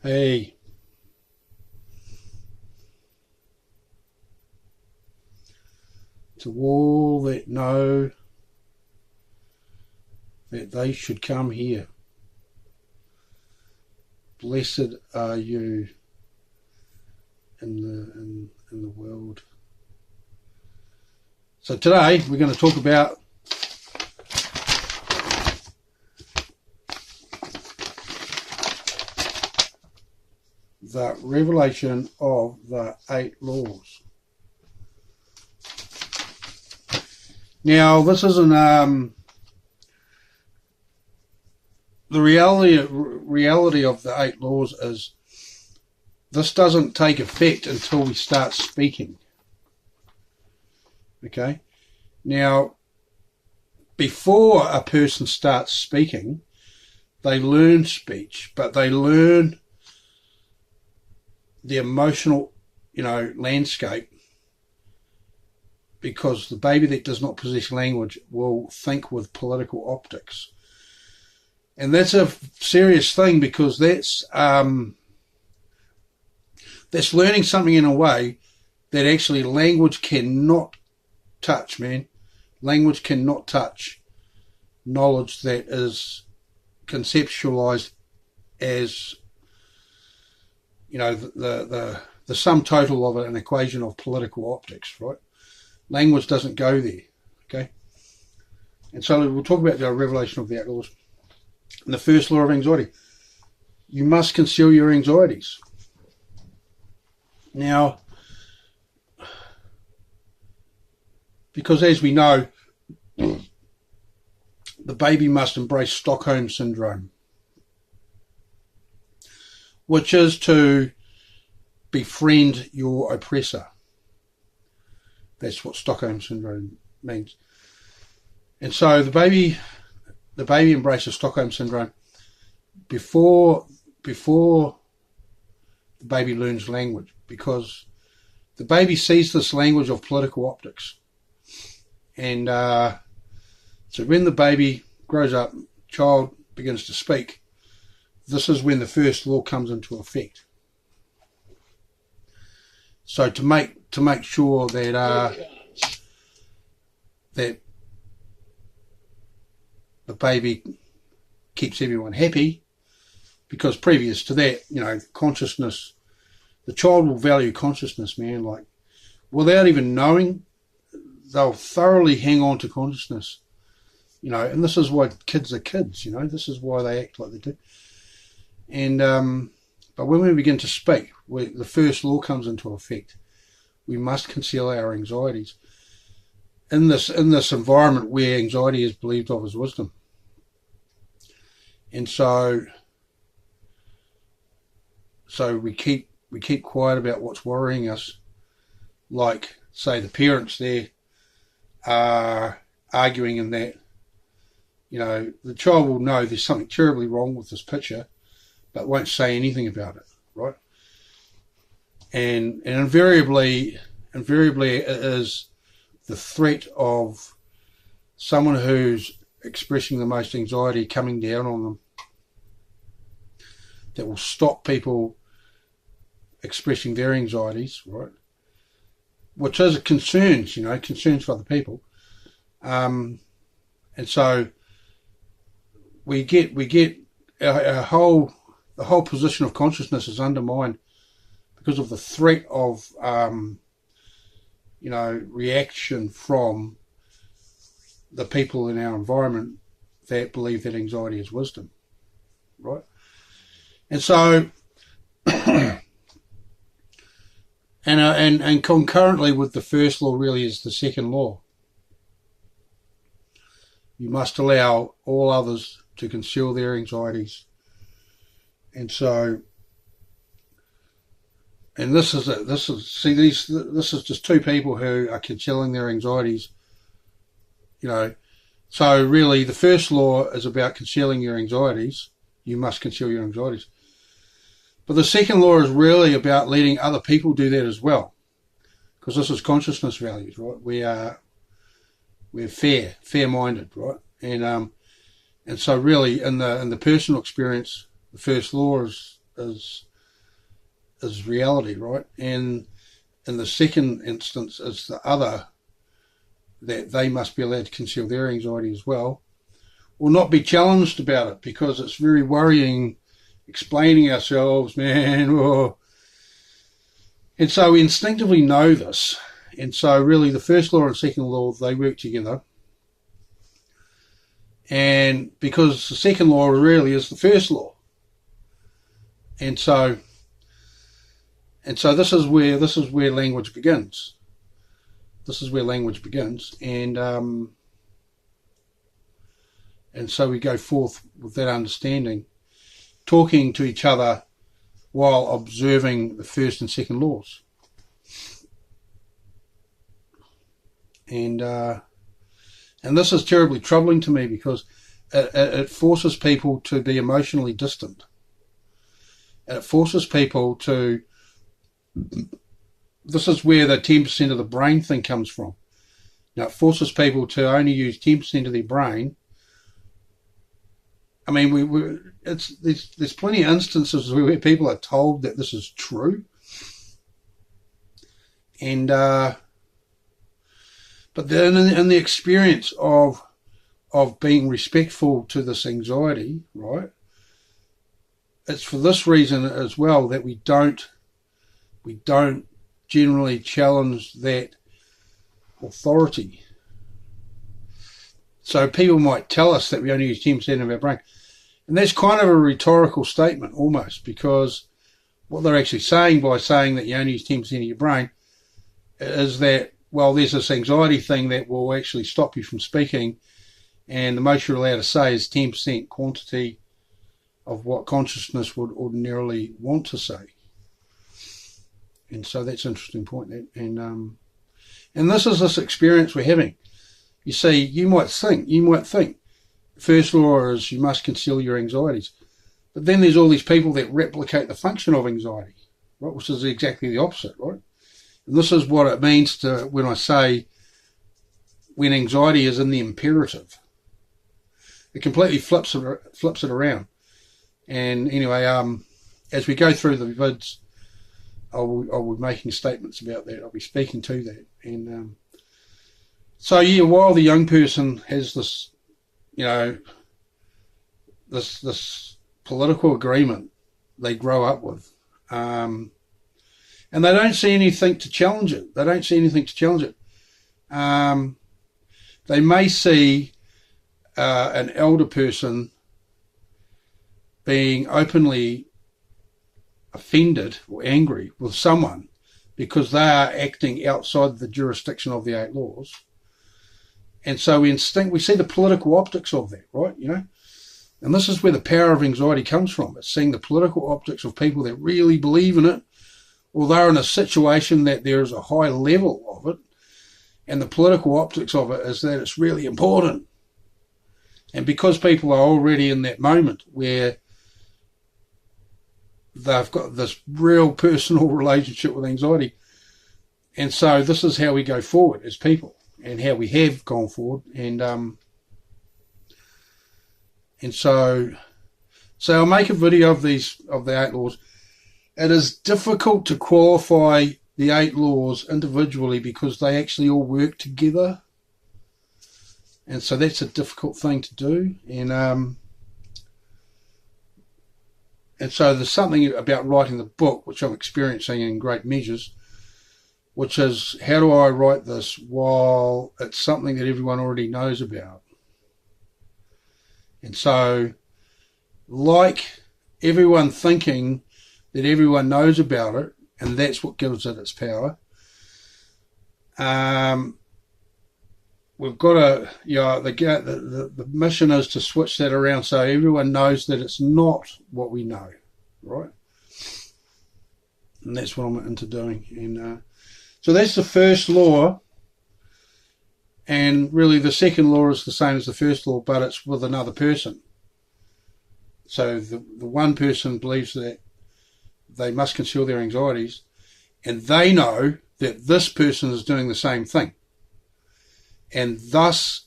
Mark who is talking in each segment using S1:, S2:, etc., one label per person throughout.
S1: Hey, to all that know that they should come here, blessed are you in the world. So today we're going to talk about the revelation of the 8 laws. Now, this isn't the reality of the 8 laws is this doesn't take effect until we start speaking. Okay? Now, before a person starts speaking, they learn speech, but they learn the emotional, landscape, because the baby that does not possess language will think with political optics. And that's a serious thing, because that's learning something in a way that actually language cannot touch, man. Language cannot touch knowledge that is conceptualized as, the sum total of an equation of political optics, right? Language doesn't go there, okay? And so we'll talk about the revelation of the 8 laws. And the first law of anxiety: you must conceal your anxieties. Now, because as we know, the baby must embrace Stockholm syndrome, which is to befriend your oppressor. That's what Stockholm syndrome means. And so the baby embraces Stockholm syndrome before the baby learns language, because the baby sees this language of political optics. And so when the baby grows up, child begins to speak, this is when the first law comes into effect. So to make sure that that the baby keeps everyone happy, because previous to that, consciousness, the child will value consciousness, man. Like, without even knowing, they'll thoroughly hang on to consciousness, and this is why kids are kids, this is why they act like they do. And but when we begin to speak, the first law comes into effect. We must conceal our anxieties in this environment where anxiety is believed of as wisdom. And so we keep quiet about what's worrying us. Like, say, the parents there are arguing in that, the child will know there's something terribly wrong with this picture, but won't say anything about it, right? And invariably it is the threat of someone who's expressing the most anxiety coming down on them that will stop people expressing their anxieties, right? Which is concerns for other people. And so we get the whole position of consciousness is undermined because of the threat of reaction from the people in our environment that believe that anxiety is wisdom, right? And so and concurrently with the first law really is the second law. You must allow all others to conceal their anxieties. And so, and this is just 2 people who are concealing their anxieties, So really, the first law is about concealing your anxieties. You must conceal your anxieties. But the second law is really about letting other people do that as well, because this is consciousness values, right? We're fair-minded, right? And so really, in the personal experience, the first law is is reality, right? And in the second instance is the other, that they must be allowed to conceal their anxiety as well, or not be challenged about it, because it's very worrying explaining ourselves, man. Oh. And so we instinctively know this. And so really the first law and second law, they work together. And because the second law really is the first law. And so this is where language begins. This is where language begins. And so we go forth with that understanding, talking to each other while observing the first and second laws. And this is terribly troubling to me, because it forces people to be emotionally distant. And it forces people to, this is where the 10% of the brain thing comes from. Now, it forces people to only use 10% of their brain. I mean, there's plenty of instances where people are told that this is true. And but then in the experience of being respectful to this anxiety, right? It's for this reason as well that we don't generally challenge that authority. So people might tell us that we only use 10% of our brain. And that's kind of a rhetorical statement almost, because what they're actually saying by saying that you only use 10% of your brain is that, well, there's this anxiety thing that will actually stop you from speaking, and the most you're allowed to say is 10% quantity of what consciousness would ordinarily want to say. And so that's an interesting point. And this is this experience we're having. You see, you might think, first law is you must conceal your anxieties. But then there's all these people that replicate the function of anxiety, right? Which is exactly the opposite, right? And this is what it means to when I say when anxiety is in the imperative. It completely flips it around. And anyway, as we go through the vids, I'll be making statements about that. I'll be speaking to that. And so yeah, while the young person has this, this political agreement they grow up with, and they don't see anything to challenge it. They may see an elder person being openly offended or angry with someone because they are acting outside the jurisdiction of the 8 laws. And so we see the political optics of that, right? And this is where the power of anxiety comes from. It's seeing the political optics of people that really believe in it, or they're in a situation that there is a high level of it, and the political optics of it is that it's really important. And because people are already in that moment where they've got this real personal relationship with anxiety, and so this is how we go forward as people, and how we have gone forward, and so I'll make a video of the 8 laws. It is difficult to qualify the 8 laws individually because they actually all work together, and so that's a difficult thing to do. And so there's something about writing the book which I'm experiencing in great measures, which is, how do I write this while it's something that everyone already knows about? And so, like everyone thinking that everyone knows about it, and that's what gives it its power, we've got to, the mission is to switch that around so everyone knows that it's not what we know, right? And that's what I'm into doing. And so that's the first law, and really the second law is the same as the first law, but it's with another person. So the one person believes that they must conceal their anxieties, and they know that this person is doing the same thing. And thus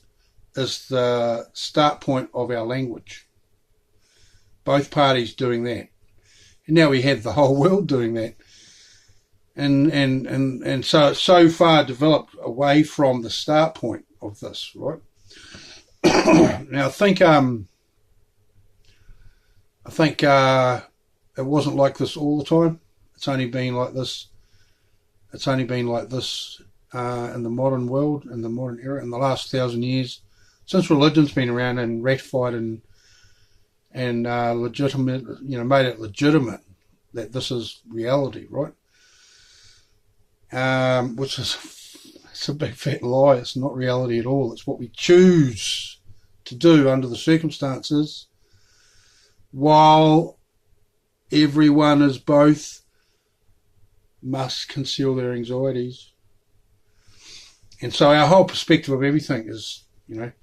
S1: is the start point of our language. Both parties doing that. And now we have the whole world doing that. and so it's so far developed away from the start point of this, right? Now I think it wasn't like this all the time. It's only been like this. It's only been like this in the modern world, in the modern era, in the last 1,000 years, since religion's been around and ratified and legitimate, made it legitimate that this is reality, right? Which is it's a big fat lie. It's not reality at all. It's what we choose to do under the circumstances, while everyone is both must conceal their anxieties. And so our whole perspective of everything is, the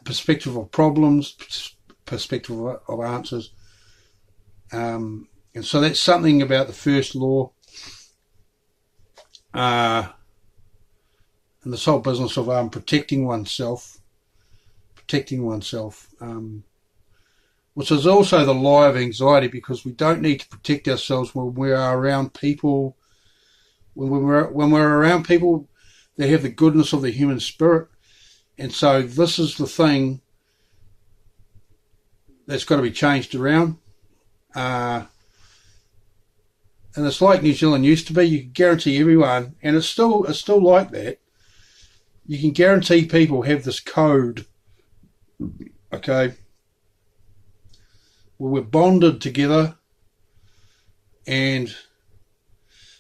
S1: perspective of problems, perspective of answers. And so that's something about the first law, and this whole business of protecting oneself, which is also the lie of anxiety, because we don't need to protect ourselves when we are around people. When we're around people that have the goodness of the human spirit. And so this is the thing that's got to be changed around. And it's like New Zealand used to be. You can guarantee everyone, and it's still like that. You can guarantee people have this code, okay, where we're bonded together, and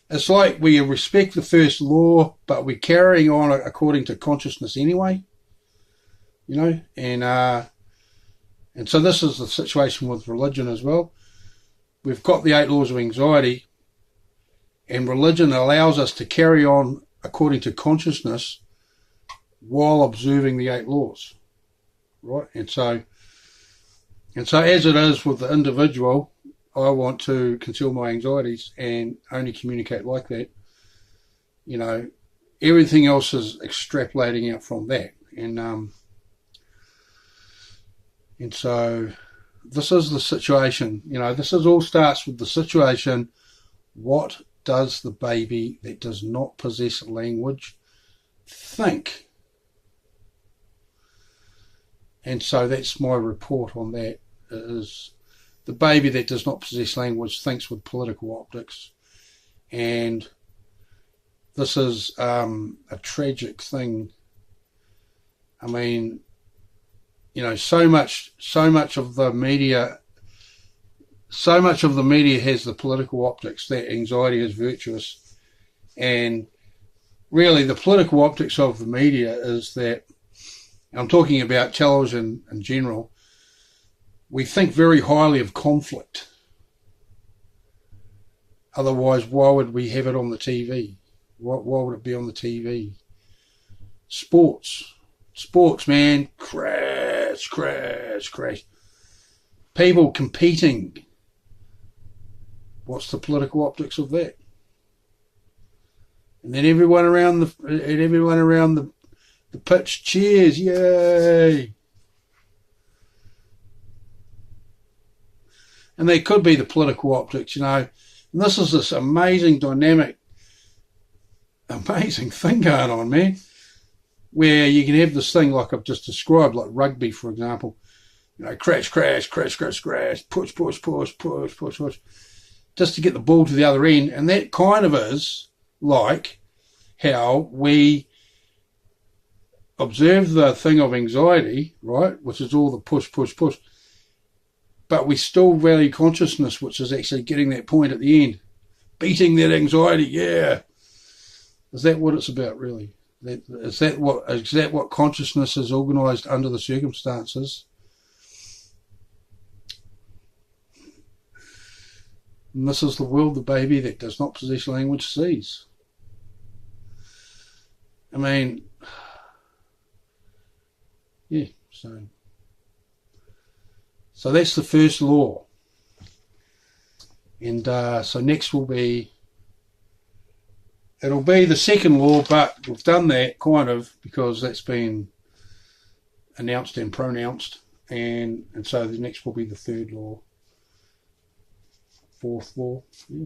S1: it's like we respect the first law, but we're carrying on according to consciousness anyway, and so this is the situation with religion as well. We've got the 8 laws of anxiety, and religion allows us to carry on according to consciousness while observing the 8 laws, right? And so as it is with the individual, I want to conceal my anxieties and only communicate like that. Everything else is extrapolating out from that. And so this is the situation. This all starts with the situation. What does the baby that does not possess language think? And so that's my report on that. Is the baby that does not possess language thinks with political optics, and this is a tragic thing. I mean, so much of the media has the political optics that anxiety is virtuous, and really the political optics of the media is that, I'm talking about television in general, we think very highly of conflict. Otherwise, why would we have it on the TV? Why would it be on the TV? Sports, man, crash. People competing. What's the political optics of that? And then everyone around the pitch cheers, yay! And they could be the political optics, And this is this amazing dynamic, amazing thing going on, man, where you can have this thing like I've just described, like rugby, for example. Crash, push, just to get the ball to the other end. And that kind of is like how we observe the thing of anxiety, right, which is all the push, but we still value consciousness, which is actually getting that point at the end, beating that anxiety. Yeah, is that what it's about, really? Is that what consciousness is organised under the circumstances? And this is the world the baby that does not possess language sees. I mean, yeah, so that's the first law. And so next it'll be the second law, but we've done that kind of because that's been announced and pronounced, and so the next will be the third law, fourth law. Yeah.